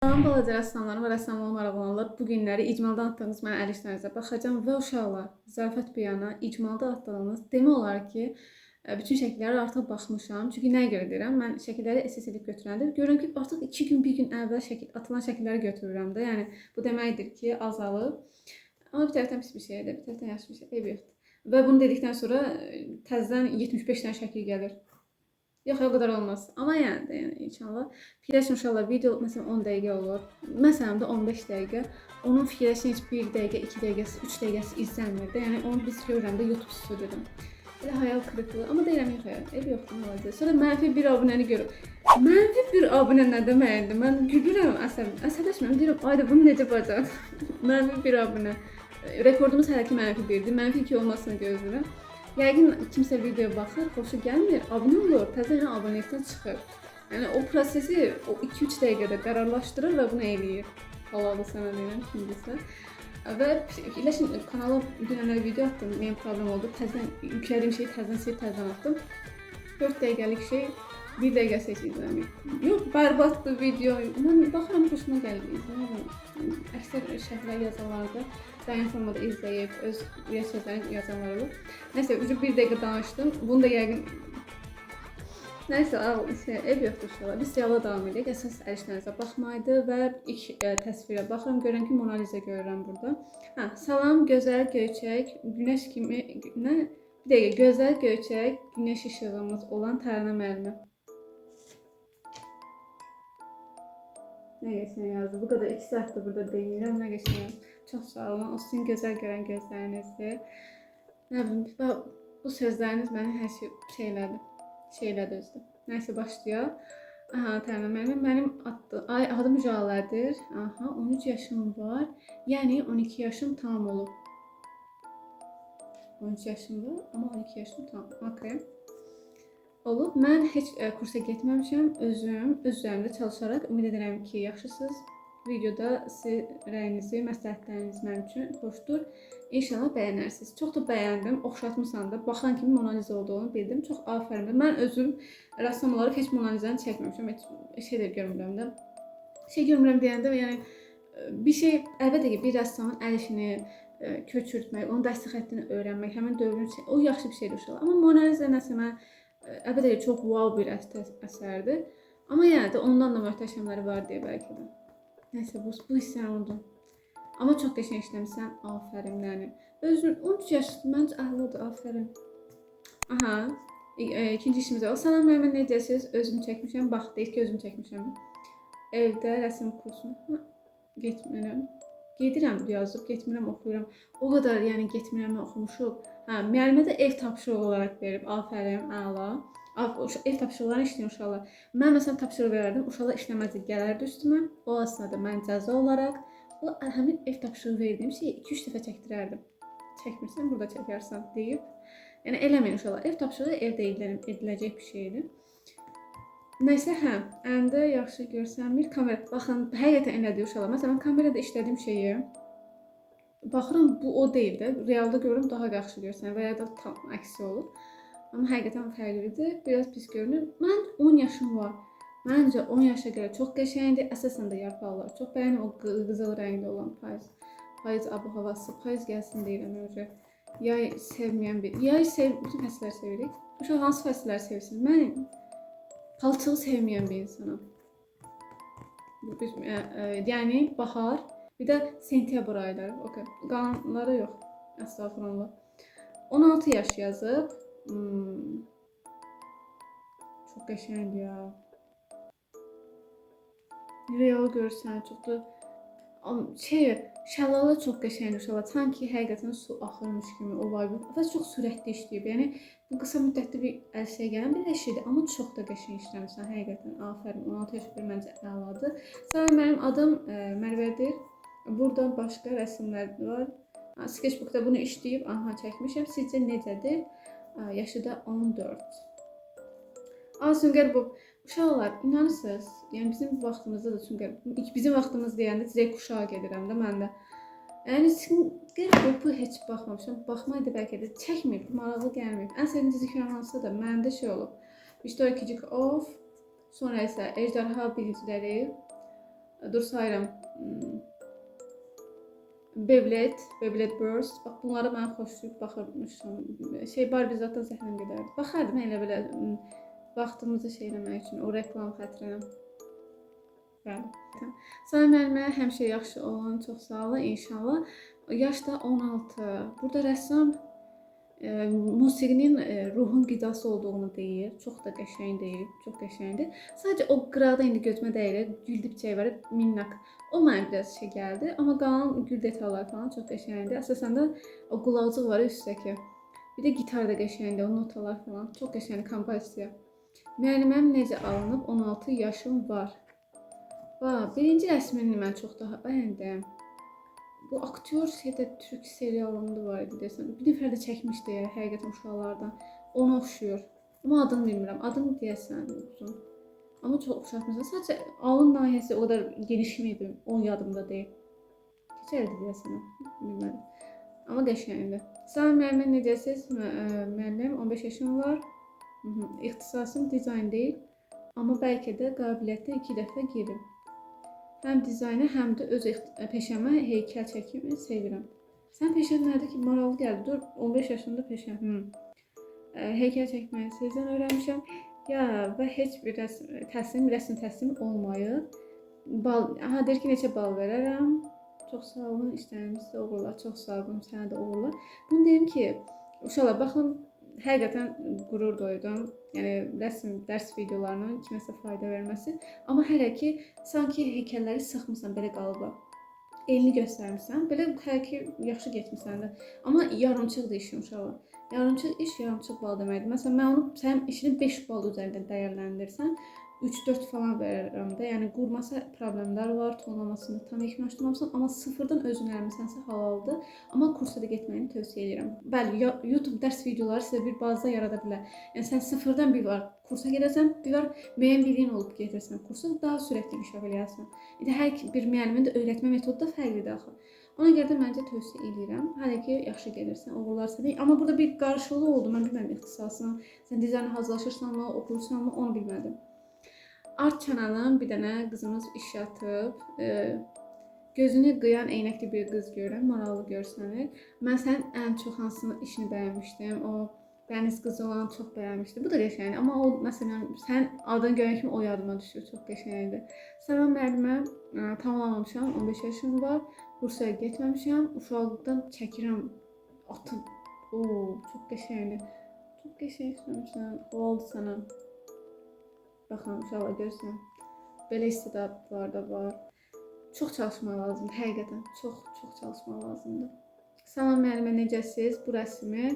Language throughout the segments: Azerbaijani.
Salam balaca rəssamlar və rəssamlığa maraqlı olanlar. Bu günləri icmalda atdığınız mənim əl işlərinizə baxacağam və uşaqlar, zarafat bir yana, icmalda atdığınız demək olar ki, bütün şəkillərə artıq baxmışam. Çünki nəyə görə deyirəm? Mən şəkilləri SS edib götürəndə görürəm ki, artıq 2 gün, 1 gün əvvəl atılan şəkilləri götürürəm də. Yəni bu deməkdir ki, azalıb. Amma bir tərəfdən pis bir şeydir, bir tərəfdən yaxşı bir şey. Eybi yoxdur. Və bunu dedikdən sonra təzədən 75 dənə şəkil gəlir. Yox, o qədər olmaz. Amma yəni də, yəni inşallah. Fikirləşin uşaqlar, video məsələn 10 dəqiqə olur. Məsələn də 15 dəqiqə. Onun fikirləşin heç 1 dəqiqə, 2 dəqiqəsi, 3 dəqiqəsi izlənmir də. Yəni onu biz görürəm də YouTube stüdyodan. Elə hayal kırıklığı. Amma deyirəm yox, ev yoxdur, nə olacaq. Sonra mənfi bir abunəni görüb. Mənfi bir abunə nə deməkdir? Mən gülürəm, əsəbləşmirəm. Deyirəm, ayda bunu necə bacaq? Mənfi bir abunə. Rekordumuz hələ ki mənfi 1-dir. Mənfi 2 olmasını gözləyirəm. Yəqin kimsə videoya baxır, xoşu gəlmir, abunə olur, təzədən abonelikdən çıxır. Yəni o prosesi o 2-3 dəqiqədə qərarlaşdırır və bunu eləyir. Halalı sənə deyirəm, kimdirsə. Və fikirləşin, kanala bir dənə video atdım, mənim problem oldu. Təzədən yüklədiyim şeyi təzədən silib təzədən atdım. 4 dəqiqəlik şey 1 dəqiqəsi heç izləmir. Yox, bərbaddır video. Mən baxıram, xoşuma gəlir, izləyirəm. Əksər şərhlər yazanlarda daim formada izləyib, öz sözlərini yazanlar olur. Nəysə, ucu 1 dəqiqə danışdım. Bunu da yəqin... Nəysə, ev yoxdur uşaqlar. Biz seriala davam edək. Əsas əl işlərinizə baxmaydı və ilk təsvirə baxıram. Görürəm ki, Mona Lisa görürəm burada. Salam, gözəl göyçək, günəş kimi... Nə? Bir dəqiqə, gözəl göyçək, günəş işığımız olan Tərənə müəllimə. Nə geçən yazdı? Bu qədər 2 saatdır burada deyirəm, nə geçən. Çox sağ olun. O sizin gözəl görən gözlərinizdir. Nə bilim, bu sözləriniz məni hər şey elədi özdə. Nəysə, başlayaq. Tərənə müəllimə, mənim adım Jalədir. 13 yaşım var. Yəni 12 yaşım tam olub. 13 yaşım var, amma 12 yaşım tam. Okay. Olub. Mən heç kursa getməmişəm. Öz üzərimdə çalışaraq ümid edirəm ki, yaxşısınız. Videoda siz rəyinizi, məsləhətləriniz mənim üçün xoşdur. İnşallah bəyənərsiniz. Çox da bəyəndim. Oxşatmışsan da. Baxan kimi Mona Lisa olduğunu bildim. Çox afərin. Mən özüm rəssam olaraq heç Mona Lisa'nı çəkməmişəm. Heç şey də görmürəm də. Şey görmürəm deyəndə, yəni bir şey, əlbəttə ki, bir rəssamın əl işini köçürtmək, onun dəstək xəttini öyrənmək, həmin dövrün o yaxşı bir şeydir uşaqlar. Amma Mona Lisa nəsə mən əlbəttə ki, çox wow bir əsərdir. Amma yəni də ondan da möhtəşəmləri var deyə bəlkə də. Nəysə, bu hissəni unudum. Amma çox qəşəng işləmişsən, afərin yəni. Özün 13 yaşlı, məncə ağlıdır, afərin. İkinci işimiz var. Salam müəllimə, necəsiniz? Özümü çəkmişəm, bax, deyil ki, özümü çəkmişəm. Evdə rəsm kursuna getmirəm. Gedirəm, yazıb, getmirəm, oxuyuram. O qədər, yəni getmirəm, oxumuşuq. Müəllimə də ev tapşırığı olaraq verib, afərin, əla. Ev tapşırıqlarını işləyən uşaqlar. Mən məsələn tapşırıq verərdim, uşaqlar işləməzdi, gələrdi üstümə. O aslında mən cəza olaraq həmin ev tapşırığı verdiyim şeyi 2-3 dəfə çəkdirərdim. Çəkmirsən, burada çəkərsən deyib. Yəni eləməyin uşaqlar. Ev tapşırığı evdə ediləcək bir şeydir. Nəysə, əndə yaxşı görsənmir. Kamera, baxın, həqiqətən elədir uşaqlar. Məsələn, kamerada işlədiyim şeyi baxıram, bu o deyil də. Realda görürüm, daha yaxşı görsənir və ya da tam əksi olur. Amma həqiqətən fərqlidir. Biraz pis görünür. Mən 10 yaşım var. Məncə 10 yaşa görə çox qəşəngdir. Əsasən də yarpaqlar çox bəyənirəm. O qızıl rəngdə olan payız abu-havası. Payız gəlsin deyirəm öncə. Yay sevməyən bir... Bütün fəsilləri sevirik. Uşaq hansı fəsilləri sevirsiniz? Mən palçığı sevməyən bir insanım. Yəni bahar, bir də sentyabr ayları. Okay. Qalanları yox. Əstağfurullah. 16 yaş yazıb. Çox qəşəngdir ya. Real görsən, çox da şəlalə çox qəşəngdir uşaqlar. Sanki həqiqətən su axırmış kimi o vibe. Və çox sürətli işləyib. Yəni bu qısa müddətli bir əlçəyə gələn bir şeydir, amma çox da qəşəng işləmişsən. Həqiqətən afərin. 16 yaş bir məncə əladır. Salam, mənim adım Mərvədir. Burada başqa rəsmlər var. Sketchbookda bunu işləyib, çəkmişəm. Sizcə necədir? Yaşı da 14. Süngər bu. Uşaqlar, inanırsınız, yəni bizim vaxtımızda da Süngər, bizim vaxtımız deyəndə Z kuşağı gedirəm də mən də. Yəni Süngər bu heç baxmamışam, baxmaydı bəlkə də çəkməyib, maraqlı gəlməyib. Ən sevdiğim dizi film hansısa da məndə şey olub. Victoria Kicik Of, sonra isə Ejderha Biliciləri, Dur sayıram. Beyblade Burst. Bax bunları mən xoşlayıb baxırmışam. Barbie zaten zəhləm gedərdi. Baxardım elə belə vaxtımızı eləmək üçün, o reklam xətrinə. Bəli. Sənə müəllimə həmişə yaxşı olun, çox sağ olun inşallah. Yaş da 16. Burada rəssam musiqinin ruhun qidası olduğunu deyir. Çox da qəşəng deyir, çox qəşəngdir. Sadəcə o qıraqda indi gözümə dəyir, gül dibçəyi var, minnak. O mənə biraz gəldi, amma qalan gül detalları falan çox qəşəngdir. Əsasən də o qulaqcıq var üstdəki. Bir də gitar da qəşəngdir, o notalar falan çox qəşəngdir kompozisiya. Müəlliməm necə alınıb? 16 yaşım var. Birinci rəsmini mən çox daha bəyəndim. Bu aktyor Türk serialında var idi desəm. Bir nəfər də çəkmişdi həqiqətən uşaqlardan. Ona oxşuyur. Amma adını bilmirəm. Adını deyəsən uzun. Amma çox oxşatmırsan. Sadəcə alın nahiyəsi o qədər geniş idi. Onun yadımda deyil. Keçərdi deyəsən. Bilmədim. Amma qəşəngdir. Salam müəllimə necəsiz? Müəllim 15 yaşım var. İxtisasım dizayn deyil. Amma bəlkə də qabiliyyətdən 2 dəfə girib. Həm dizayna, həm də öz peşəmə heykəl çəkimi sevirəm. Sən peşən nədir ki? Maraqlı gəldi. Dur, 15 yaşında peşəm. Heykəl çəkməyi sizdən öyrənmişəm. Və heç bir rəsm təhsilim olmayıb. Deyir ki, neçə bal verərəm. Çox sağ olun, işləriniz də uğurlar. Çox sağ olun, sənə də uğurlar. Bunu deyim ki, uşaqlar, baxın, həqiqətən qürur duydum. Yəni rəsm dərs videolarının kiməsə fayda verməsi. Amma hələ ki sanki heykəlləri sıxmısan, belə qalıblar. Elini göstərmirsən. Belə hələ ki yaxşı getmisən də. Amma yarımçıq işin uşaqlar. Yarımçıq iş yarımçıq bal deməkdir. Məsələn, mən onu sənin işini 5 bal üzərində dəyərləndirsən, 3-4 falan verərəm də. Yəni qurmasa problemlər var, tonlamasında tam yekməşdirməmsən, amma sıfırdan özün öyrənmisənsə halaldır. Amma kursa da getməyini tövsiyə edirəm. Bəli, YouTube dərs videoları sizə bir baza yarada bilər. Yəni sən sıfırdan bir var kursa gedəsən, bir var müəyyən biliyin olub gedirsən kursa, daha sürətli inkişaf eləyərsən. İndi hər bir müəllimin də öyrətmə metodu da fərqlidir axı. Ona görə də məncə tövsiyə edirəm. Hələ ki yaxşı gedirsən, uğurlar sənə. Amma burada bir qarışıqlıq oldu. Mən bilmirəm ixtisasına, sən dizayna hazırlaşırsanmı, oxuyursanmı, onu bilmədim. Art kanalım bir dənə qızımız iş atıb. Gözünü qıyan eynəkli bir qız görürəm, maraqlı görsənir. Mən sənin ən çox hansını işini bəyənmişdim. O dəniz qızı olan çox bəyənmişdim. Bu da qəşəngdir. Amma o məsələn sən adını görən kimi o yadıma düşür. Çox qəşəngdir. Salam müəllimə, tamamlamışam. 15 yaşım var. Bursaya getməmişəm. Uşaqlıqdan çəkirəm atıb. Çox qəşəngdir. Çox qəşəng söyləmişsən. Oldu sənə. Baxın, uşaqlar görürsən. Belə istedadlar da var. Çox çalışmaq lazımdır, həqiqətən. Çox çalışmaq lazımdır. Salam müəllimə, necəsiz? Bu rəsmi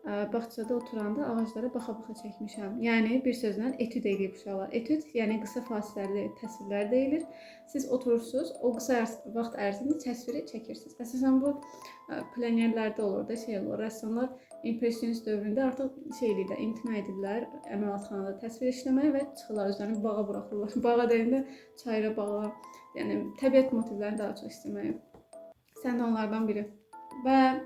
bağçada oturanda ağaclara baxa-baxa çəkmişəm. Yəni bir sözlə etüd eləyib uşaqlar. Etüd, yəni qısa fasiləli təsvirlər deyilir. Siz oturursunuz, o qısa vaxt ərzində təsviri çəkirsiniz. Əsasən bu plenerlərdə olur da, olur. Rəssamlar impressionist dövründə artıq imtina edirlər əməlatxanada təsvir işləməyə və çıxırlar, özlərini bağa buraxırlar. Bağa deyəndə çayra, bağa, yəni təbiət motivlərini daha çox istəməyə. Sən də onlardan biri. Və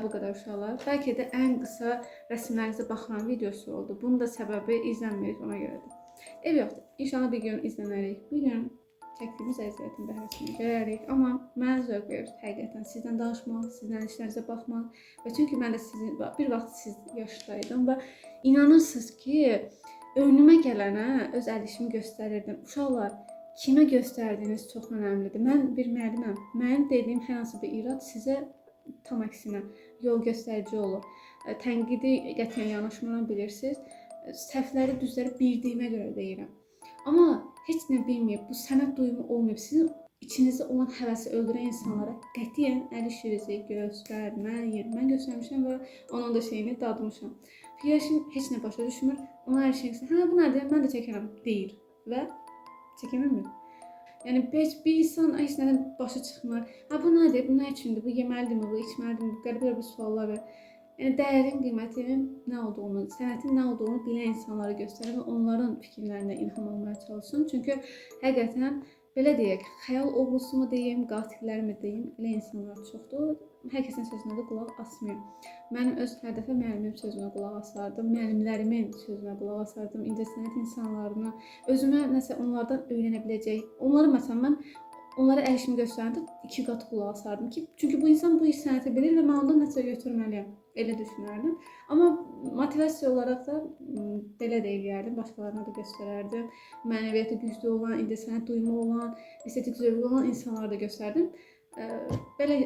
bu qədər uşaqlar. Bəlkə də ən qısa rəsmlərinizə baxılan videosu oldu. Bunun da səbəbi izlənməyir, ona görədir. Yoxdur. İnşallah bir gün izlənərik. Bir gün çəkdiyimiz əziyyətin bəhəsini görərik. Amma mənə zövq verir həqiqətən sizdən danışmaq, sizdən işlərinizə baxmaq. Və çünki mən də bir vaxt siz yaşdaydım və inanırsınız ki, önümə gələnə öz əl işimi göstərirdim. Uşaqlar, kimə göstərdiyiniz çox önəmlidir. Mən bir müəlliməm. Mənim dediyim hər hansı bir irad sizə tam əksinə yol göstərici olur. Tənqidi qətiyyən yanaşmıram, bilirsiniz. Səhvləri, düzləri bildiyimə görə deyirəm. Amma heç nə bilməyib, bu sənət duyumu olmayıb, sizin içinizdə olan həvəsi öldürən insanlara qətiyyən əl işinizi göstərməyin. Mən göstərmişəm və onun da şeyini dadmışam. Fikirləşin, heç nə başa düşmür. Ona hər şeysin, bu nədir, mən də çəkərəm, deyir və çəkəmirmi? Yəni bir insan heç nədən başı çıxmır. Bu nədir, bu nə üçündür, bu yeməlidirmi, bu içməlidirmi, bu qəribə bir suallar və yəni dəyərin, qiymətin nə olduğunu, sənətin nə olduğunu bilən insanlara göstərir və onların fikirlərinə ilham almaya çalışın. Çünki həqiqətən belə deyək, xəyal oğlusumu deyim, qatillərimi deyim, elə insanlar çoxdur. Hər kəsin sözünə də qulaq asmıyorum. Mən öz hər dəfə müəllimin sözünə qulaq asardım, müəllimlərimin sözünə qulaq asardım, incəsənət insanlarına, özümə nəsə onlardan öyrənə biləcək. Onları məsələn mən onlara əl işimi göstərəndə 2 qat qulaq asardım ki, çünki bu insan bu sənəti bilir və mən ondan nəsə götürməliyəm. Elə düşünərdim. Amma motivasiya olaraq da belə də eləyərdim, başqalarına da göstərərdim. Mənəviyyatı güclü olan, incəsənət duyumu olan, estetik zövqü olan insanlara da göstərdim. Belə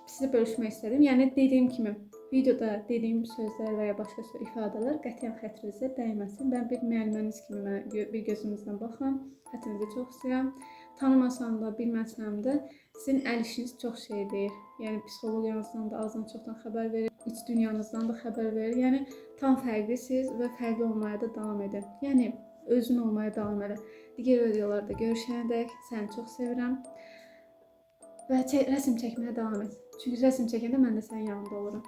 sizə bölüşmək istədim. Yəni dediyim kimi, videoda dediyim sözlər və ya başqa ifadələr qətiyyən xətrinizə dəyməsin. Mən bir müəlliməniz kimi mənə bir gözünüzdən baxın. Həttinizi çox istəyirəm. Tanımasam da, bilməsəm də sizin əl işiniz çox şey deyir. Yəni psixologiyanızdan da azdan çoxdan xəbər verir, iç dünyanızdan da xəbər verir. Yəni tam fərqlisiniz və fərqli olmaya da davam edin. Yəni özün olmaya davam elə. Digər videolarda görüşənədək səni çox sevirəm və rəsm çəkməyə davam et. Çünki rəsm çəkəndə mən də sənin yanında olurum.